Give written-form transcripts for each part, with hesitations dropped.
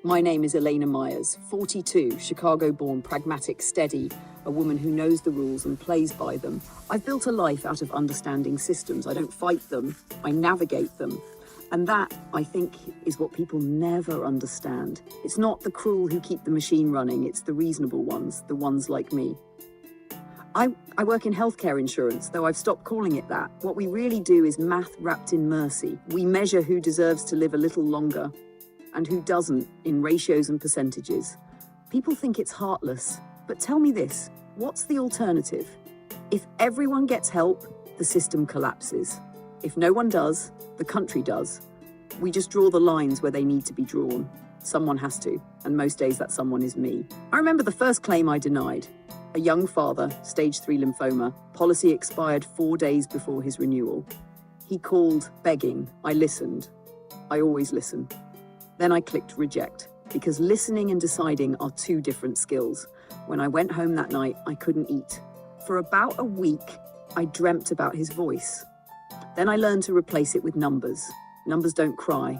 My name is Elena Myers, 42, Chicago-born, pragmatic, steady, a woman who knows the rules and plays by them. I've built a life out of understanding systems. I don't fight them, I navigate them. And that, I think, is what people never understand. It's not the cruel who keep the machine running, it's the reasonable ones, the ones like me. I work in healthcare insurance, though I've stopped calling it that. What we really do is math wrapped in mercy. We measure who deserves to live a little longer and who doesn't in ratios and percentages. People think it's heartless, but tell me this, what's the alternative? If everyone gets help, the system collapses. If no one does, the country does. We just draw the lines where they need to be drawn. Someone has to, and most days that someone is me. I remember the first claim I denied. A young father, stage 3 lymphoma, policy expired 4 days before his renewal. He called begging. I listened. I always listen. Then I clicked reject, because listening and deciding are two different skills. When I went home that night, I couldn't eat. For about a week, I dreamt about his voice. Then I learned to replace it with numbers. Numbers don't cry.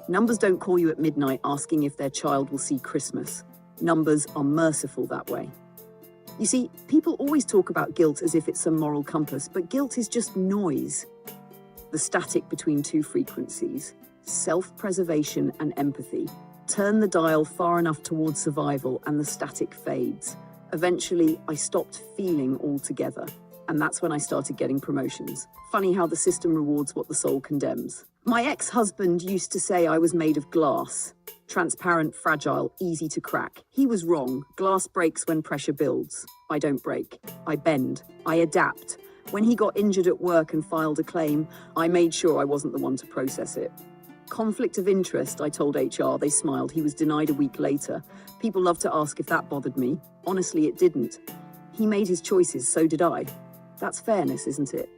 Numbers don't call you at midnight asking if their child will see Christmas. Numbers are merciful that way. You see, people always talk about guilt as if it's some moral compass, but guilt is just noise. The static between two frequencies, self-preservation and empathy. Turn the dial far enough towards survival and the static fades. Eventually, I stopped feeling altogether. And that's when I started getting promotions. Funny how the system rewards what the soul condemns. My ex-husband used to say I was made of glass. Transparent, fragile, easy to crack. He was wrong. Glass breaks when pressure builds. I don't break. I bend. I adapt. When he got injured at work and filed a claim, I made sure I wasn't the one to process it. Conflict of interest, I told HR. They smiled. He was denied a week later. People love to ask if that bothered me. Honestly, it didn't. He made his choices, so did I. That's fairness, isn't it?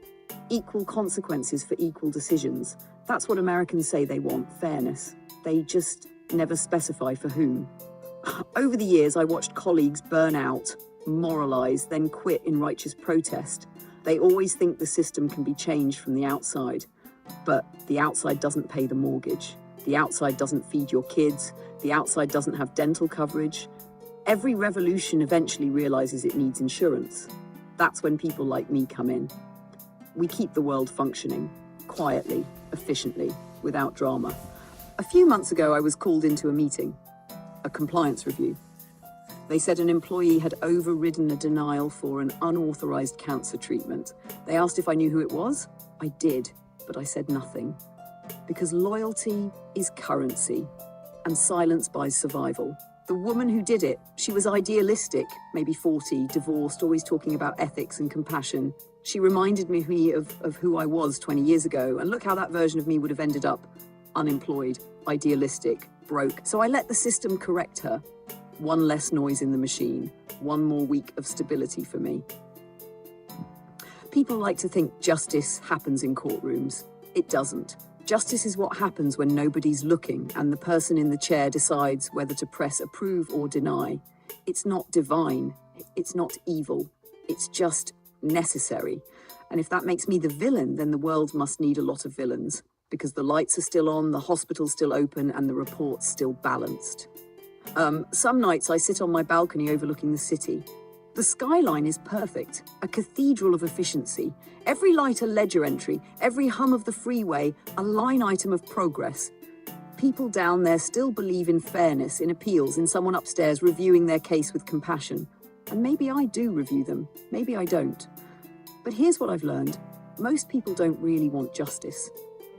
Equal consequences for equal decisions. That's what Americans say they want, fairness. They just never specify for whom. Over the years, I watched colleagues burn out, moralize, then quit in righteous protest. They always think the system can be changed from the outside. But the outside doesn't pay the mortgage. The outside doesn't feed your kids. The outside doesn't have dental coverage. Every revolution eventually realizes it needs insurance. That's when people like me come in. We keep the world functioning, quietly, efficiently, without drama. A few months ago, I was called into a meeting, a compliance review. They said an employee had overridden a denial for an unauthorized cancer treatment. They asked if I knew who it was. I did, but I said nothing. Because loyalty is currency, and silence buys survival. The woman who did it, she was idealistic, maybe 40, divorced, always talking about ethics and compassion. She reminded me of who I was 20 years ago, and look how that version of me would have ended up. Unemployed, idealistic, broke. So I let the system correct her. One less noise in the machine, one more week of stability for me. People like to think justice happens in courtrooms. It doesn't. Justice is what happens when nobody's looking and the person in the chair decides whether to press approve or deny. It's not divine. It's not evil. It's just necessary. And if that makes me the villain, then the world must need a lot of villains, because the lights are still on, the hospital's still open, and the report's still balanced. Some nights I sit on my balcony overlooking the city. The skyline is perfect, a cathedral of efficiency. Every light a ledger entry, every hum of the freeway a line item of progress. People down there still believe in fairness, in appeals, in someone upstairs reviewing their case with compassion. And maybe I do review them, maybe I don't. But here's what I've learned. Most people don't really want justice.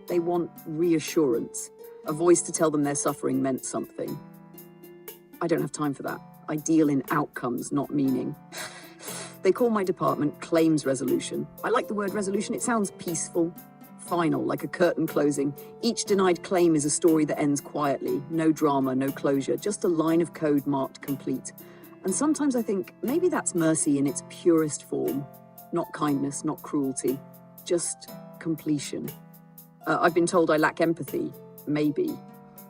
They want reassurance, a voice to tell them their suffering meant something. I don't have time for that. I deal in outcomes, not meaning. They call my department claims resolution. I like the word resolution. It sounds peaceful, final, like a curtain closing. Each denied claim is a story that ends quietly. No drama, no closure, just a line of code marked complete. And sometimes I think maybe that's mercy in its purest form. Not kindness, not cruelty, just completion. I've been told I lack empathy, maybe.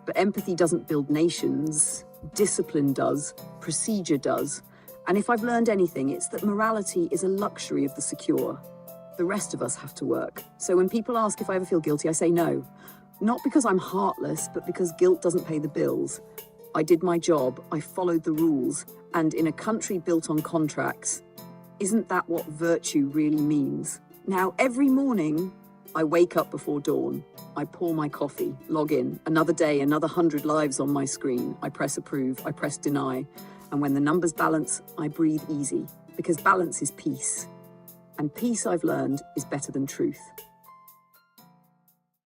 But empathy doesn't build nations. Discipline does, procedure does. And if I've learned anything, it's that morality is a luxury of the secure. The rest of us have to work. So when people ask if I ever feel guilty, I say no. Not because I'm heartless, but because guilt doesn't pay the bills. I did my job, I followed the rules, and in a country built on contracts, isn't that what virtue really means? Now, every morning, I wake up before dawn. I pour my coffee, log in, another day, another 100 lives on my screen. I press approve, I press deny. And when the numbers balance, I breathe easy, because balance is peace. And peace, I've learned, is better than truth.